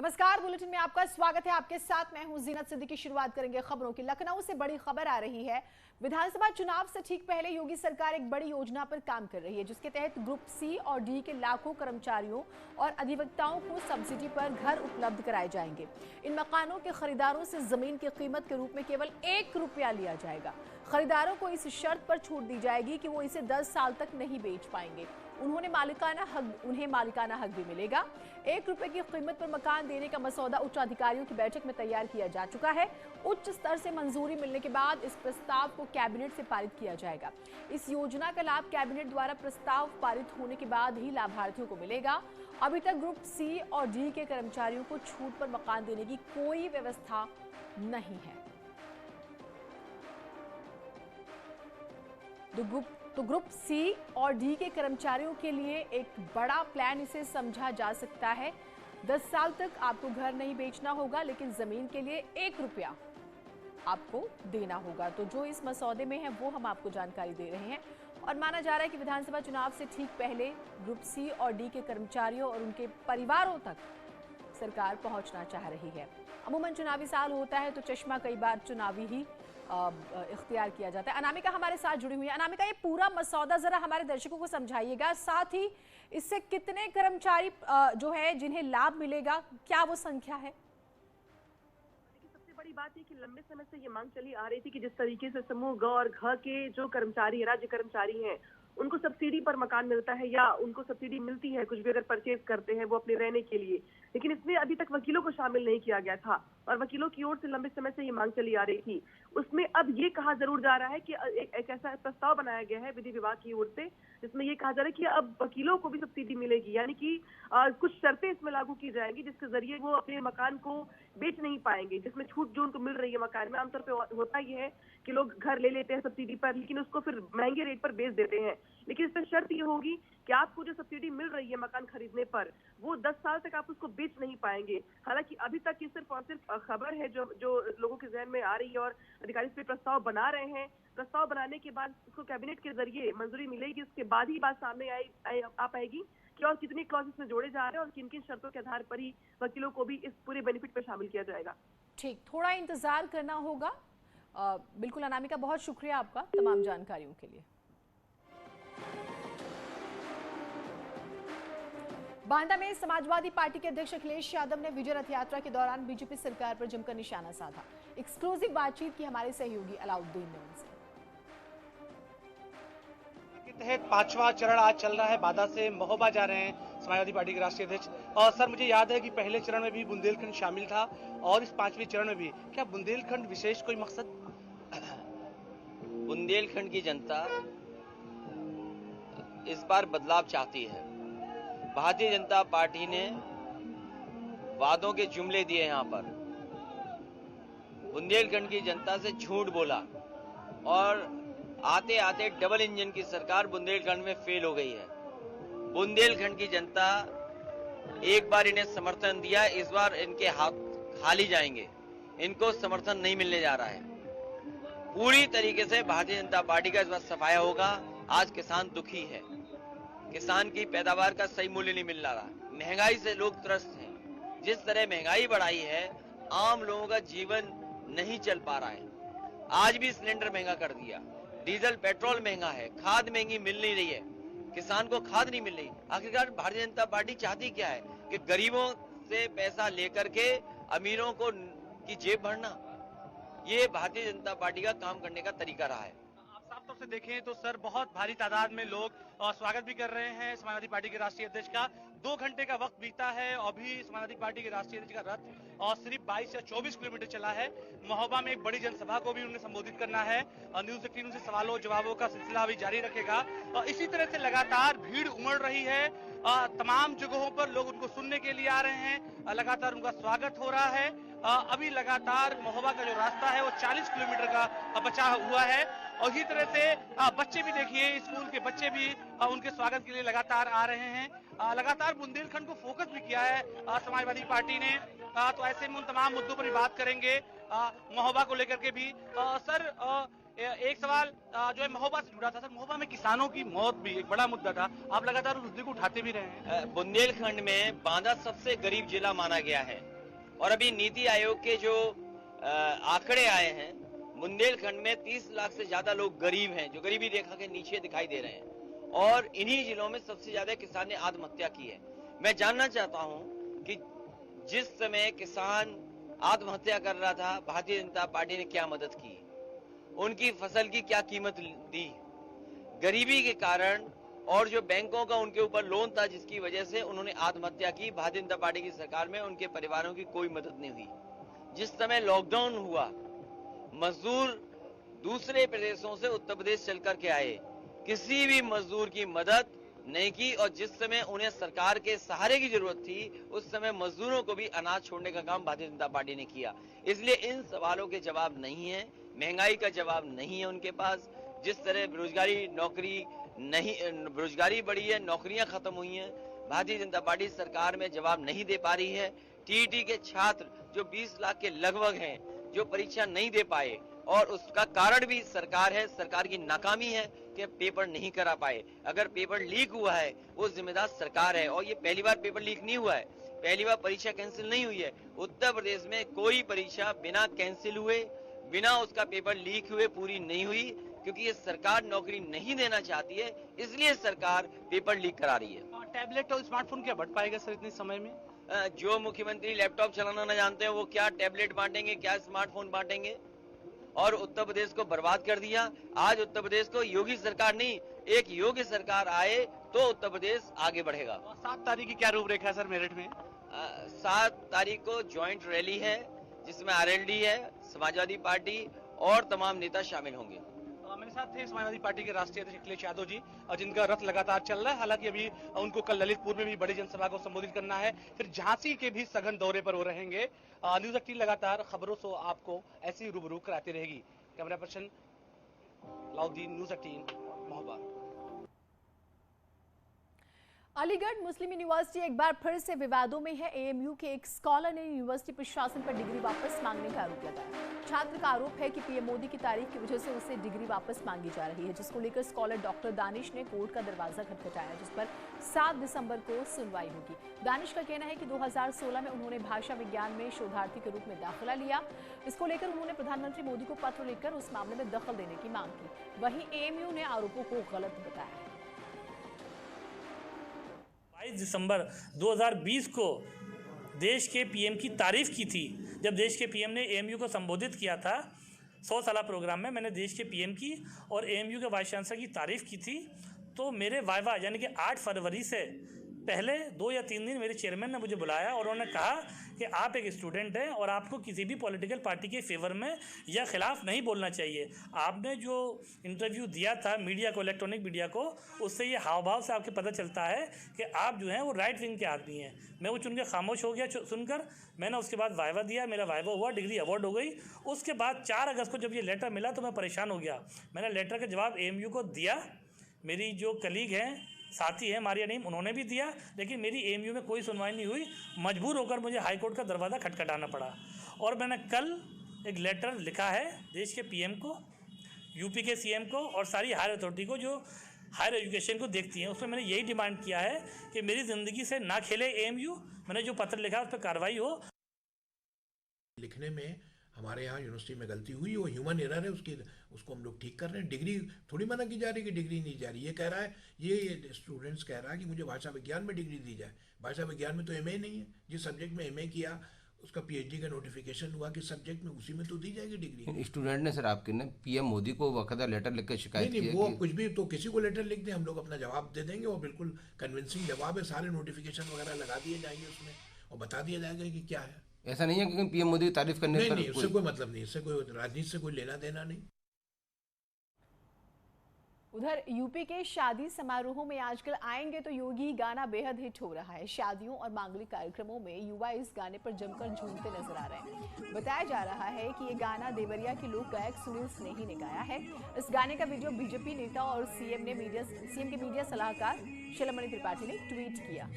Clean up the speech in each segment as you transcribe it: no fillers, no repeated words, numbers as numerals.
नमस्कार, बुलेटिन में आपका स्वागत है। आपके साथ मैं हूं जीनत सिद्दीकी। शुरुआत करेंगे खबरों की। लखनऊ से बड़ी खबर आ रही है। विधानसभा चुनाव से ठीक पहले योगी सरकार एक बड़ी योजना पर काम कर रही है, जिसके तहत ग्रुप सी और डी के लाखों कर्मचारियों और अधिवक्ताओं को सब्सिडी पर घर उपलब्ध कराए जाएंगे। इन मकानों के खरीदारों से जमीन की कीमत के रूप में केवल 1 रुपया लिया जाएगा। खरीदारों को इस शर्त पर छूट दी जाएगी कि वो इसे 10 साल तक नहीं बेच पाएंगे। उन्हें मालिकाना हक भी मिलेगा। 1 रुपए की कीमत पर मकान देने का मसौदा उच्च अधिकारियों की बैठक में तैयार किया जा चुका है। उच्च स्तर से मंजूरी मिलने के बाद इस प्रस्ताव को कैबिनेट से पारित किया जाएगा। इस योजना का लाभ कैबिनेट द्वारा प्रस्ताव पारित होने के बाद ही लाभार्थियों को मिलेगा। अभी तक ग्रुप सी और डी के कर्मचारियों को छूट पर मकान देने की कोई व्यवस्था नहीं है। तो ग्रुप सी और डी के कर्मचारियों के लिए एक बड़ा प्लान इसे समझा जा सकता है। 10 साल तक आपको घर नहीं बेचना होगा, लेकिन जमीन के लिए 1 रुपया आपको देना होगा। तो जो इस मसौदे में है वो हम आपको जानकारी दे रहे हैं। और माना जा रहा है कि विधानसभा चुनाव से ठीक पहले ग्रुप सी और डी के कर्मचारियों और उनके परिवारों तक सरकार पहुंचना चाह रही है। अमूमन चुनावी साल होता है तो चश्मा कई बार चुनावी ही इख्तियार किया जाता है। अनामिका हमारे साथ जुड़ी हुई है। अनामिका, ये पूरा मसौदा जरा हमारे दर्शकों को समझाइएगा, साथ ही इससे कितने कर्मचारी जो है जिन्हें लाभ मिलेगा, क्या वो संख्या है? सबसे बड़ी बात है कि लंबे समय से ये मांग चली आ रही थी कि जिस तरीके से समूह ग और घ के जो कर्मचारी राज्य कर्मचारी हैं उनको सब्सिडी पर मकान मिलता है या उनको सब्सिडी मिलती है कुछ भी अगर परचेज करते हैं वो अपने रहने के लिए, लेकिन इसमें अभी तक वकीलों को शामिल नहीं किया गया था और वकीलों की ओर से लंबे समय से ये मांग चली आ रही थी। उसमें अब ये कहा जरूर जा रहा है कि एक ऐसा प्रस्ताव बनाया गया है विधि विभाग की ओर से जिसमें ये कहा जा रहा है कि अब वकीलों को भी सब्सिडी मिलेगी, यानी कि कुछ शर्तें इसमें लागू की जाएंगी जिसके जरिए वो अपने मकान को बेच नहीं पाएंगे। जिसमें छूट जो उनको मिल रही है मकान में, आमतौर पर होता ही है कि लोग घर ले लेते हैं सब्सिडी पर, लेकिन उसको फिर महंगे रेट पर बेच देते हैं। लेकिन इसमें शर्त ये होगी कि आपको जो सब्सिडी मिल रही है मकान खरीदने पर वो 10 साल तक आप उसको बेच नहीं पाएंगे। हालांकि अभी तक ये सिर्फ और सिर्फ खबर है जो लोगों के जहन में आ रही है और अधिकारी इस पे प्रस्ताव बना रहे हैं। प्रस्ताव बनाने के बाद उसको कैबिनेट के जरिए मंजूरी मिलेगी, उसके बाद ही बात सामने आ पाएगी कि और कितनी क्लॉज इसमें जोड़े जा रहे हैं और किन किन शर्तों के आधार पर ही वकीलों को भी इस पूरे बेनिफिट पर शामिल किया जाएगा। ठीक, थोड़ा इंतजार करना होगा। बिल्कुल अनामिका, बहुत शुक्रिया आपका तमाम जानकारियों के लिए। बांदा में समाजवादी पार्टी के अध्यक्ष अखिलेश यादव ने विजय रथ यात्रा के दौरान बीजेपी सरकार पर जमकर निशाना साधा। एक्सक्लूसिव बातचीत की हमारे सहयोगी अलाउद्दीन ने उनसे। के तहत 5वां चरण आज चल रहा है। बांदा से महोबा जा रहे हैं समाजवादी पार्टी के राष्ट्रीय अध्यक्ष। और सर, मुझे याद है कि पहले चरण में भी बुंदेलखंड शामिल था और इस 5वें चरण में भी, क्या बुंदेलखंड विशेष कोई मकसद? बुंदेलखंड की जनता इस बार बदलाव चाहती है। भारतीय जनता पार्टी ने वादों के जुमले दिए, यहाँ पर बुंदेलखंड की जनता से झूठ बोला और आते आते डबल इंजन की सरकार बुंदेलखंड में फेल हो गई है। बुंदेलखंड की जनता एक बार इन्हें समर्थन दिया, इस बार इनके हाथ खाली जाएंगे। इनको समर्थन नहीं मिलने जा रहा है। पूरी तरीके से भारतीय जनता पार्टी का इस बार सफाया होगा। आज किसान दुखी है, किसान की पैदावार का सही मूल्य नहीं मिल रहा। महंगाई से लोग त्रस्त हैं। जिस तरह महंगाई बढ़ाई है, आम लोगों का जीवन नहीं चल पा रहा है। आज भी सिलेंडर महंगा कर दिया, डीजल पेट्रोल महंगा है, खाद महंगी मिल नहीं रही है, किसान को खाद नहीं मिल रही। आखिरकार भारतीय जनता पार्टी चाहती क्या है कि गरीबों से पैसा लेकर के अमीरों को की जेब भरना? ये भारतीय जनता पार्टी का काम करने का तरीका रहा है। साफ तौर से देखें तो सर, बहुत भारी तादाद में लोग स्वागत भी कर रहे हैं समाजवादी पार्टी के राष्ट्रीय अध्यक्ष का। 2 घंटे का वक्त बीता है और अभी समाजवादी पार्टी के राष्ट्रीय अध्यक्ष का रथ और सिर्फ 22 या 24 किलोमीटर चला है। महोबा में एक बड़ी जनसभा को भी उन्हें संबोधित करना है और न्यूज़ 18 से सवालों जवाबों का सिलसिला अभी जारी रखेगा। और इसी तरह से लगातार भीड़ उमड़ रही है। तमाम जगहों पर लोग उनको सुनने के लिए आ रहे हैं, लगातार उनका स्वागत हो रहा है। अभी लगातार महोबा का जो रास्ता है वो 40 किलोमीटर का बचा हुआ है। और इसी तरह से बच्चे भी देखिए, स्कूल के बच्चे भी उनके स्वागत के लिए लगातार आ रहे हैं। लगातार बुंदेलखंड को फोकस भी किया है समाजवादी पार्टी ने। तो ऐसे में उन तमाम मुद्दों पर भी बात करेंगे, महोबा को लेकर के भी। सर, एक सवाल जो है महोबा से जुड़ा था। सर, महोबा में किसानों की मौत भी एक बड़ा मुद्दा था, आप लगातार उस मुद्दे को उठाते भी रहे हैं। बुंदेलखंड में बांदा सबसे गरीब जिला माना गया है। और अभी नीति आयोग के जो आंकड़े आए हैं, बुंदेलखंड में 30 लाख से ज्यादा लोग गरीब हैं, जो गरीबी रेखा के नीचे दिखाई दे रहे हैं, और इन्हीं जिलों में सबसे ज्यादा किसान ने आत्महत्या की है। मैं जानना चाहता हूं कि जिस समय किसान आत्महत्या कर रहा था, भारतीय जनता पार्टी ने क्या मदद की, उनकी फसल की क्या कीमत दी, गरीबी के कारण और जो बैंकों का उनके ऊपर लोन था जिसकी वजह से उन्होंने आत्महत्या की, भारतीय जनता पार्टी की सरकार में उनके परिवारों की कोई मदद नहीं हुई। जिस समय लॉकडाउन हुआ, मजदूर दूसरे प्रदेशों से उत्तर प्रदेश चल करके आए, किसी भी मजदूर की मदद नहीं की, और जिस समय उन्हें सरकार के सहारे की जरूरत थी, उस समय मजदूरों को भी अनाज छोड़ने का काम भारतीय जनता पार्टी ने किया। इसलिए इन सवालों के जवाब नहीं है, महंगाई का जवाब नहीं है उनके पास। जिस तरह बेरोजगारी बढ़ी है, नौकरियां खत्म हुई हैं, भारतीय जनता पार्टी सरकार में जवाब नहीं दे पा रही है। टीईटी के छात्र जो 20 लाख के लगभग हैं, जो परीक्षा नहीं दे पाए, और उसका कारण भी सरकार है, सरकार की नाकामी है कि पेपर नहीं करा पाए। अगर पेपर लीक हुआ है वो जिम्मेदार सरकार है, और ये पहली बार पेपर लीक नहीं हुआ है, पहली बार परीक्षा कैंसिल नहीं हुई है। उत्तर प्रदेश में कोई परीक्षा बिना कैंसिल हुए, बिना उसका पेपर लीक हुए पूरी नहीं हुई, क्योंकि ये सरकार नौकरी नहीं देना चाहती है, इसलिए सरकार पेपर लीक करा रही है। टैबलेट और स्मार्टफोन क्या बढ़ पाएगा सर इतने समय में? जो मुख्यमंत्री लैपटॉप चलाना न जानते हैं वो क्या टैबलेट बांटेंगे, क्या स्मार्टफोन बांटेंगे, और उत्तर प्रदेश को बर्बाद कर दिया। आज उत्तर प्रदेश को योगी सरकार नहीं, एक योग्य सरकार आए तो उत्तर प्रदेश आगे बढ़ेगा। 7 तारीख की क्या रूपरेखा है सर मेरठ में? 7 तारीख को ज्वाइंट रैली है, जिसमें आरएलडी है, समाजवादी पार्टी और तमाम नेता शामिल होंगे। मेरे साथ थे समाजवादी पार्टी के राष्ट्रीय अध्यक्ष अखिलेश यादव जी, जिनका रथ लगातार चल रहा है। हालांकि अभी उनको कल ललितपुर में भी बड़ी जनसभा को संबोधित करना है, फिर झांसी के भी सघन दौरे पर वो रहेंगे। न्यूज 18 लगातार खबरों से आपको ऐसी रूबरू कराती रहेगी। कैमरा पर्सन लाउद्दीन, news 18 Mahoba. Aligarh Muslim university एक बार फिर से विवादों में है। एएमयू के एक स्कॉलर ने यूनिवर्सिटी प्रशासन पर डिग्री वापस मांगने का आरोप लगाया। छात्र का आरोप है कि पीएम मोदी की तारीफ की वजह से उसे डिग्री वापस मांगी जा रही है, जिसको लेकर स्कॉलर डॉक्टर दानिश ने कोर्ट का दरवाजा खटखटाया, जिस पर 7 दिसंबर को सुनवाई होगी। दानिश का कहना है कि 2016 में उन्होंने भाषा विज्ञान में शोधार्थी के रूप में दाखिला लिया। इसको लेकर उन्होंने प्रधानमंत्री मोदी को पत्र लिखकर उस मामले में दखल देने की मांग की। वहीं एएमयू ने आरोपों को गलत बताया है। 22 दिसंबर 2020 को देश के पीएम की तारीफ की थी। जब देश के पीएम ने एएमयू को संबोधित किया था 100 साला प्रोग्राम में, मैंने देश के पीएम की और एएमयू के वाइस चांसलर की तारीफ की थी। तो मेरे वाइवा यानी कि 8 फरवरी से पहले 2 या 3 दिन मेरे चेयरमैन ने मुझे बुलाया और उन्होंने कहा कि आप एक स्टूडेंट हैं और आपको किसी भी पॉलिटिकल पार्टी के फेवर में या खिलाफ नहीं बोलना चाहिए। आपने जो इंटरव्यू दिया था मीडिया को, इलेक्ट्रॉनिक मीडिया को, उससे ये हाव भाव से आपको पता चलता है कि आप जो हैं वो राइट विंग के आदमी हैं। मैं वो चुन के खामोश हो गया सुनकर। मैंने उसके बाद वाइवा दिया, मेरा वाइवा हुआ, डिग्री अवार्ड हो गई। उसके बाद 4 अगस्त को जब ये लेटर मिला तो मैं परेशान हो गया। मैंने लेटर का जवाब एएमयू को दिया, मेरी जो कलीग हैं, साथी है मारिया नीम, उन्होंने भी दिया, लेकिन मेरी एएमयू में कोई सुनवाई नहीं हुई। मजबूर होकर मुझे हाई कोर्ट का दरवाज़ा खटखटाना पड़ा। और मैंने कल एक लेटर लिखा है देश के पीएम को, यूपी के सीएम को और सारी हायर अथॉरिटी को जो हायर एजुकेशन को देखती हैं। उसमें मैंने यही डिमांड किया है कि मेरी ज़िंदगी से ना खेले एएमयू। मैंने जो पत्र लिखा उस पर कार्रवाई हो। लिखने में हमारे यहाँ यूनिवर्सिटी में गलती हुई, वो ह्यूमन एरर है, उसको हम लोग ठीक कर रहे हैं। डिग्री थोड़ी मना की जा रही कि डिग्री नहीं जा रही। ये कह रहा है, ये स्टूडेंट्स कह रहा है कि मुझे भाषा विज्ञान में डिग्री दी जाए। भाषा विज्ञान में तो एमए नहीं है। जिस सब्जेक्ट में एमए किया उसका पीएचडी का नोटिफिकेशन हुआ कि सब्जेक्ट में, उसी में तो दी जाएगी डिग्री। स्टूडेंट ने सर आपके ने पीएम मोदी को वक़्त लेटर लिख कर शिकायत की है। वो कुछ भी तो किसी को लेटर लिख दें, हम लोग अपना जवाब दे देंगे और बिल्कुल कन्विंसिंग जवाब है। सारे नोटिफिकेशन वगैरह लगा दिए जाएंगे उसमें और बता दिया जाएगा कि क्या है। ऐसा नहीं है कि पीएम मोदी की तारीफ करने नहीं, उससे कोई मतलब नहीं, इससे कोई राजनीति से कोई लेना देना नहीं। उधर यूपी के शादी समारोहों में आजकल आएंगे तो योगी गाना बेहद हिट हो रहा है। शादियों और मांगलिक कार्यक्रमों में युवा इस गाने पर जमकर झूमते नजर आ रहे हैं। बताया जा रहा है कि ये गाना देवरिया के लोक गायक सुनील स्नेही ने गाया है। इस गाने का वीडियो बीजेपी नेता और सीएम के मीडिया सलाहकार शिलामणि त्रिपाठी ने ट्वीट किया।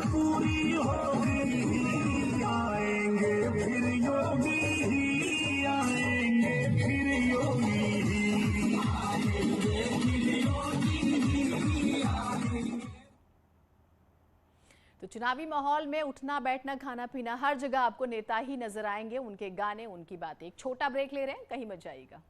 पूरी होगी, आएंगे फिर योगी ही आएंगे। चुनावी माहौल में उठना बैठना खाना पीना हर जगह आपको नेता ही नजर आएंगे, उनके गाने, उनकी बातें। एक छोटा ब्रेक ले रहे हैं, कहीं मत जाइएगा।